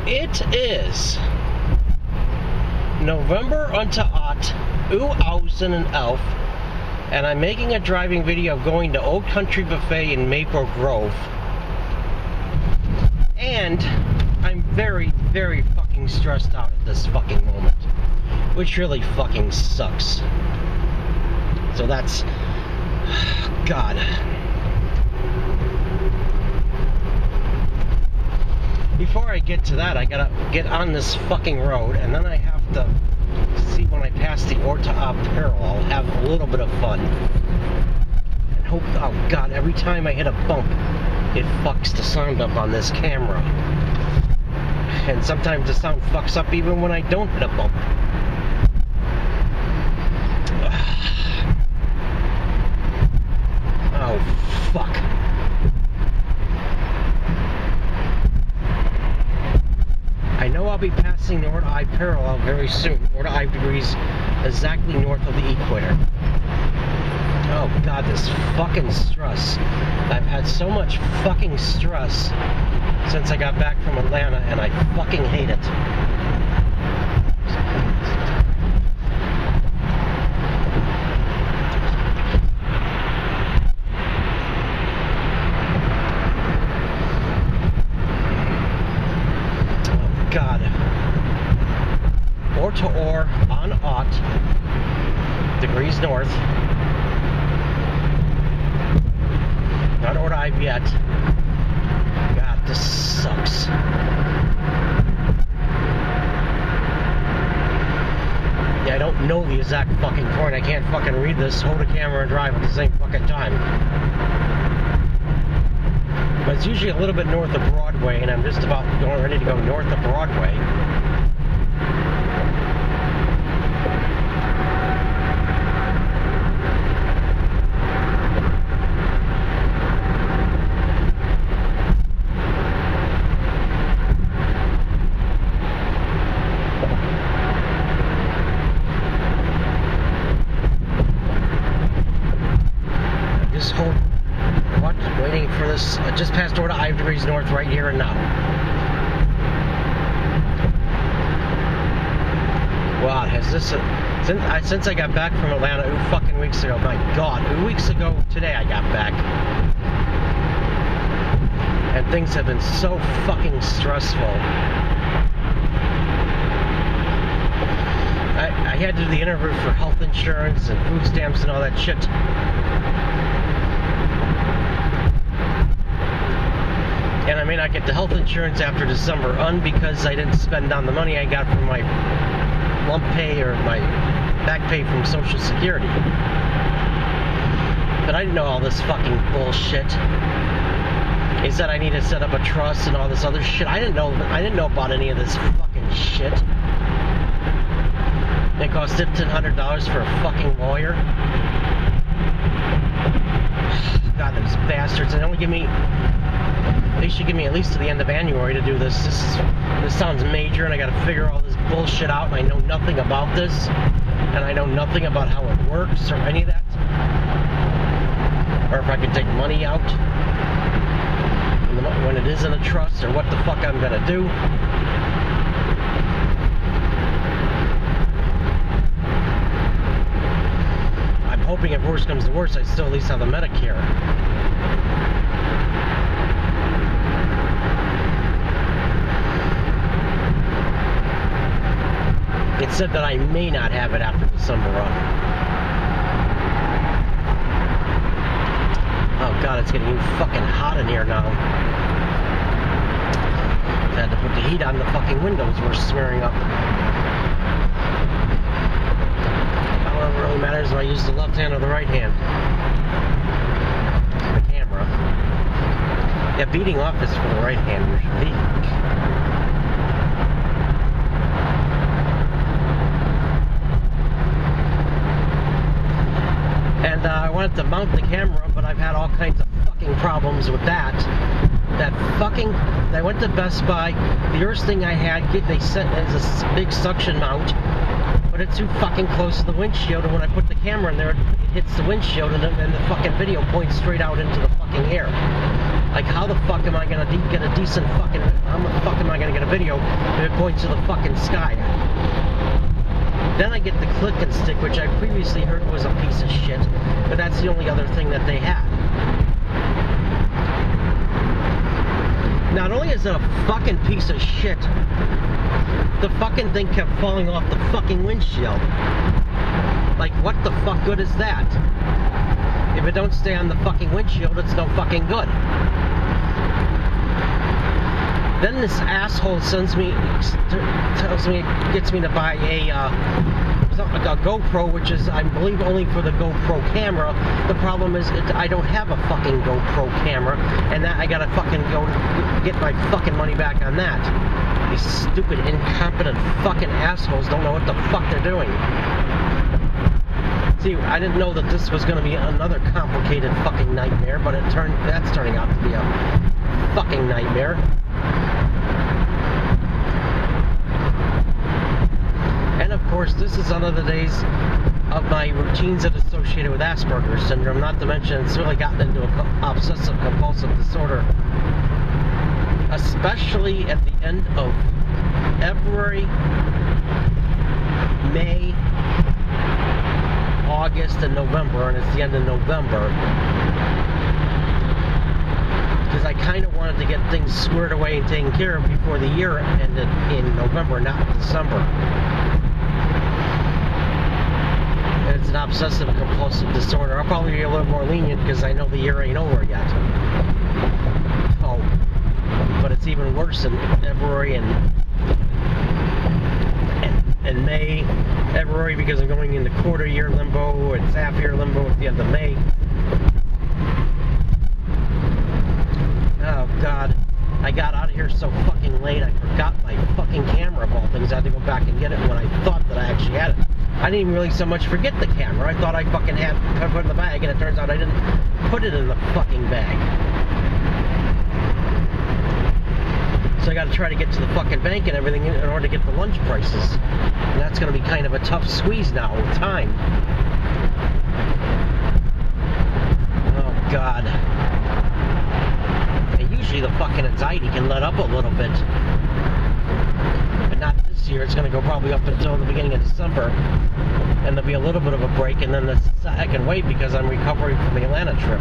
It is November unto Ot 2011, and I'm making a driving video of going to Old Country Buffet in Maple Grove. And I'm very, very fucking stressed out at this fucking moment, which really fucking sucks. So that's... God. Before I get to that, I gotta get on this fucking road, and then I have to see when I pass the Orta parallel, have a little bit of fun. And hope, oh God, every time I hit a bump, it fucks the sound up on this camera. And sometimes the sound fucks up even when I don't hit a bump. Oh, fuck. I know I'll be passing the Orta I parallel very soon. Orta I degrees exactly north of the equator. Oh God, this fucking stress. I've had so much fucking stress since I got back from Atlanta, and I fucking hate it. God. Or to or on Ot degrees north. Not Orta I yet. God, this sucks. Yeah, I don't know the exact fucking point. I can't fucking read this, hold a camera and drive at the same fucking time. But it's usually a little bit north of Broadway, and I'm just about ready to go north of Broadway. Just hold. Waiting for this, just past Orta 5 degrees north right here and now. Wow, has this, since I got back from Atlanta 2 fucking weeks ago, my God, 2 weeks ago today I got back. And things have been so fucking stressful. I had to do the interview for health insurance and food stamps and all that shit. And I may not get the health insurance after December because I didn't spend down the money I got from my lump pay or my back pay from Social Security. But I didn't know all this fucking bullshit. He said I need to set up a trust and all this other shit. I didn't know about any of this fucking shit. It cost $1,500 for a fucking lawyer. God, those bastards. They should give me at least to the end of January to do this. This sounds major, and I gotta figure all this bullshit out, and I know nothing about this, and I know nothing about how it works, or any of that. Or if I can take money out when it is in a trust, or what the fuck I'm gonna do. I'm hoping if worse comes to worse, I still at least have the Medicare. It said that I may not have it after December on. Oh God, it's getting fucking hot in here now. I had to put the heat on, the fucking windows were smearing up. I don't know if it really matters if I use the left hand or the right hand. The camera. Yeah, beating off is for the right handers. And I wanted to mount the camera, but I've had all kinds of fucking problems with that. I went to Best Buy. The first thing I had, they sent as a big suction mount, but it's too fucking close to the windshield, and when I put the camera in there, it hits the windshield, and then the fucking video points straight out into the fucking air. Like, how the fuck am I gonna get a decent fucking, how the fuck am I gonna get a video it points to the fucking sky. Then I get the click and stick, which I previously heard was a piece of shit, but that's the only other thing that they had. Not only is it a fucking piece of shit, the fucking thing kept falling off the fucking windshield. Like, what the fuck good is that? If it don't stay on the fucking windshield, it's no fucking good. Then this asshole tells me, gets me to buy a GoPro, which is, I believe, only for the GoPro camera. The problem is, I don't have a fucking GoPro camera, and that I gotta fucking go get my fucking money back on that. These stupid, incompetent fucking assholes don't know what the fuck they're doing. See, I didn't know that this was gonna be another complicated fucking nightmare, but that's turning out to be a fucking nightmare. And of course, this is another days of my routines that are associated with Asperger's syndrome, not to mention it's really gotten into an obsessive compulsive disorder, especially at the end of February, May, August, and November, and it's the end of November. Because I kind of wanted to get things squared away and taken care of before the year ended in November, not December. And it's an obsessive compulsive disorder. I'll probably be a little more lenient because I know the year ain't over yet. Oh, but it's even worse in February and May. February because I'm going into quarter year limbo. It's half year limbo at the end of May. Oh God, I got out of here so fucking late I forgot my fucking camera of all things. I had to go back and get it when I thought that I actually had it. I didn't even really so much forget the camera. I thought I fucking had it put in the bag, and it turns out I didn't put it in the fucking bag. So I got to try to get to the fucking bank and everything in order to get the lunch prices. And that's going to be kind of a tough squeeze now with time. Oh God. Usually the fucking anxiety can let up a little bit, but not this year. It's going to go probably up until the beginning of December, and there'll be a little bit of a break, and then the second wave because I'm recovering from the Atlanta trip.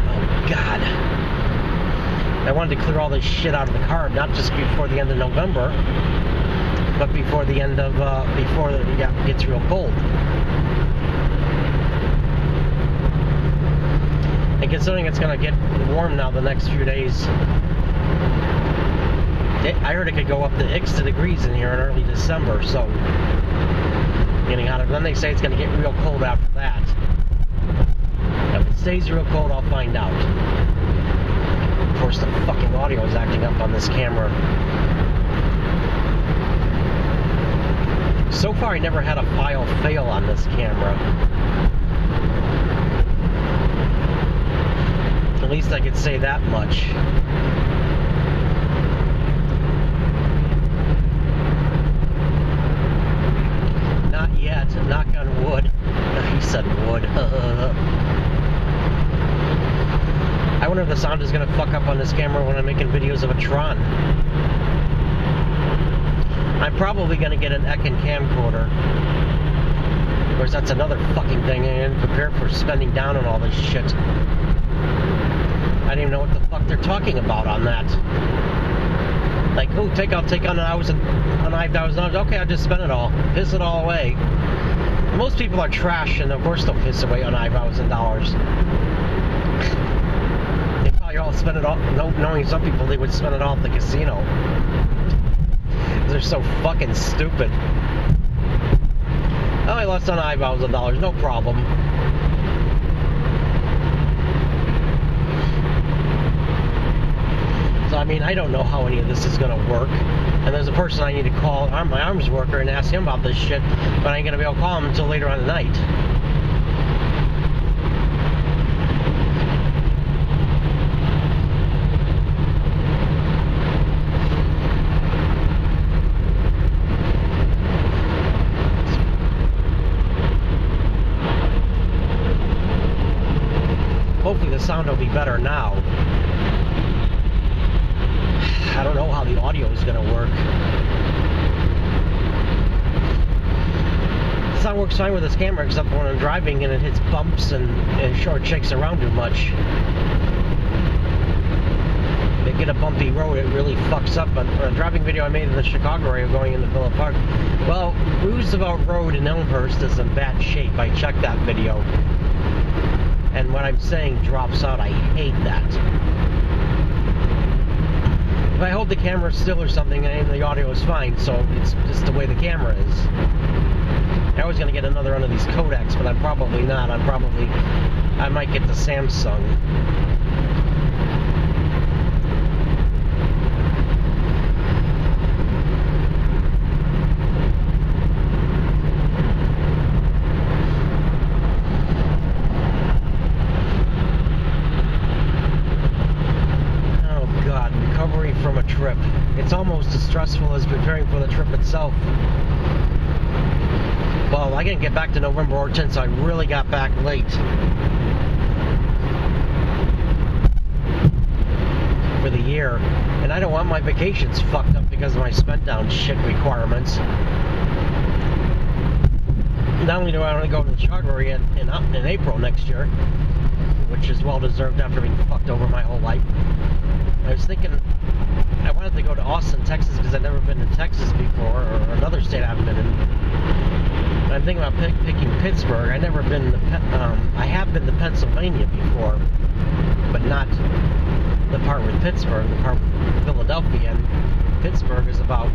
Oh God, I wanted to clear all this shit out of the car, not just before the end of November, but before the end of, before it gets real cold. And considering it's going to get warm now the next few days, I heard it could go up to 60 degrees in here in early December, so getting out of, then they say it's going to get real cold after that. If it stays real cold, I'll find out. Of course, the fucking audio is acting up on this camera. So far, I never had a file fail on this camera. At least I could say that much. Not yet. Knock on wood. He said wood. I wonder if the sound is going to fuck up on this camera when I'm making videos of a Tron. I'm probably going to get an Ekin camcorder. Of course, that's another fucking thing. I'm prepared for spending down on all this shit. I don't even know what the fuck they're talking about on that. Like, oh, I'll take on $9,000. Okay, I'll just spend it all. Piss it all away. Most people are trash, and of course they'll piss away on $9,000. They probably all spend it all, knowing some people, they would spend it all at the casino. They're so fucking stupid. Oh, I lost on $9,000, no problem. So, I mean, I don't know how any of this is going to work. And there's a person I need to call, my arms worker, and ask him about this shit, but I ain't going to be able to call him until later on tonight. Hopefully the sound will be better now. I don't know how the audio is going to work. The sound works fine with this camera, except when I'm driving and it hits bumps and short shakes around too much. They get a bumpy road, it really fucks up. On a driving video I made in the Chicago area going into Villa Park. Well, Roosevelt Road in Elmhurst is in bad shape. I checked that video. And what I'm saying drops out. I hate that. If I hold the camera still or something, and the audio is fine, so it's just the way the camera is. I was going to get another one of these Kodaks, but I'm probably not. I might get the Samsung. From a trip. It's almost as stressful as preparing for the trip itself. Well, I didn't get back to November 10th, so I really got back late for the year. And I don't want my vacations fucked up because of my spent down shit requirements. Not only do I want to go to the Chicago area in April next year, which is well deserved after being fucked over my whole life. I was thinking I wanted to go to Austin, Texas, because I've never been to Texas before, or another state I haven't been in. And I'm thinking about picking Pittsburgh. I've never been to, I have been to Pennsylvania before, but not the part with Pittsburgh, the part with Philadelphia. And Pittsburgh is probably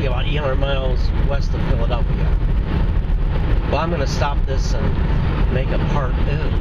about 800 miles west of Philadelphia. Well, I'm going to stop this and make a part 2.